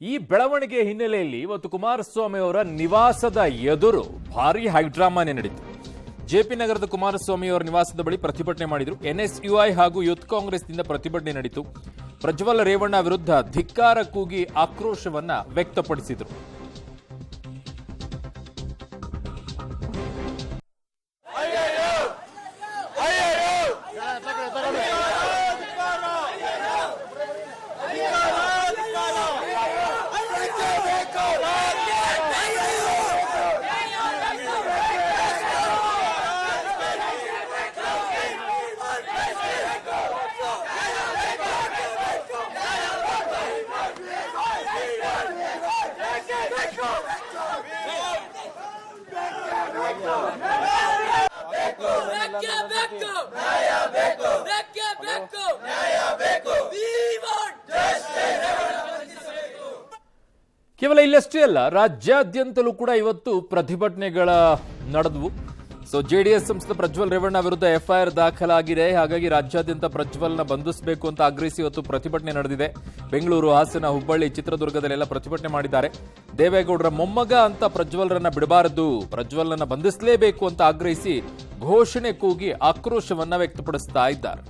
ಈ ಬೆಳವಣಿಗೆ ಹಿನ್ನೆಲೆಯಲ್ಲಿ ಇವತ್ತು ಕುಮಾರಸ್ವಾಮಿ ಅವರ ನಿವಾಸದ ಎದುರು ಭಾರೀ ಹೈಡ್ರಾಮಾನೇ ನಡೆಯಿತು. ಜೆಪಿ ನಗರದ ಕುಮಾರಸ್ವಾಮಿ ಅವರ ನಿವಾಸದ ಬಳಿ ಪ್ರತಿಭಟನೆ ಮಾಡಿದರು. ಎನ್ಎಸ್ಯುಐ ಹಾಗೂ ಯೂತ್ ಕಾಂಗ್ರೆಸ್ನಿಂದ ಪ್ರತಿಭಟನೆ ನಡೆಯಿತು. ಪ್ರಜ್ವಲ್ ರೇವಣ್ಣ ವಿರುದ್ಧ ಧಿಕ್ಕಾರ ಕೂಗಿ ಆಕ್ರೋಶವನ್ನ ವ್ಯಕ್ತಪಡಿಸಿದರು. ಕೇವಲ ಇಲ್ಲಷ್ಟೇ ಅಲ್ಲ, ರಾಜ್ಯಾದ್ಯಂತಲೂ ಕೂಡ ಇವತ್ತು ಪ್ರತಿಭಟನೆಗಳ ನಡೆದವು. ಜೆಡಿಎಸ್ ಸಂಸದ ಪ್ರಜ್ವಲ್ ರೇವಣ್ಣ ವಿರುದ್ಧ ಎಫ್ಐಆರ್ ದಾಖಲಾಗಿದೆ. ಹಾಗಾಗಿ ರಾಜ್ಯಾದ್ಯಂತ ಪ್ರಜ್ವಲ್ನ ಬಂಧಿಸಬೇಕು ಅಂತ ಆಗ್ರಹಿಸಿ ಇವತ್ತು ಪ್ರತಿಭಟನೆ ನಡೆದಿದೆ. ಬೆಂಗಳೂರು, ಹಾಸನ, ಹುಬ್ಬಳ್ಳಿ, ಚಿತ್ರದುರ್ಗದಲ್ಲೆಲ್ಲ ಪ್ರತಿಭಟನೆ ಮಾಡಿದ್ದಾರೆ. ದೇವೇಗೌಡರ ಮೊಮ್ಮಗ ಅಂತ ಪ್ರಜ್ವಲ್ರನ್ನ ಬಿಡಬಾರದು, ಪ್ರಜ್ವಲ್ನ ಬಂಧಿಸಲೇಬೇಕು ಅಂತ ಆಗ್ರಹಿಸಿ ಘೋಷಣೆ ಕೂಗಿ ಆಕ್ರೋಶವನ್ನ ವ್ಯಕ್ತಪಡಿಸ್ತಾ ಇದ್ದಾರೆ.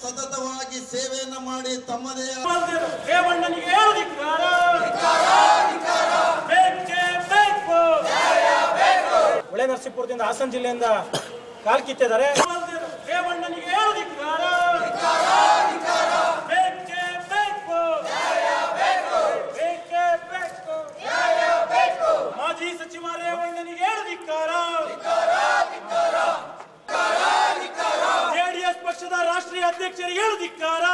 ಸತತವಾಗಿ ಸೇವೆಯನ್ನ ಮಾಡಿ ತಮ್ಮದೇ ಹೊಳೆ ನರಸೀಪುರದಿಂದ ಹಾಸನ ಜಿಲ್ಲೆಯಿಂದ ಕಾಲ್ ಕಿತ್ತಿದ್ದಾರೆ. ಮಾಜಿ ಸಚಿವ ರೇವಣ್ಣನಿಗೆ ಧಿಕ್ಕಾರ. ಜೆಡಿಎಸ್ ಪಕ್ಷದ ರಾಷ್ಟ್ರೀಯ ಅಧ್ಯಕ್ಷರಿಗೆ ಧಿಕ್ಕಾರ.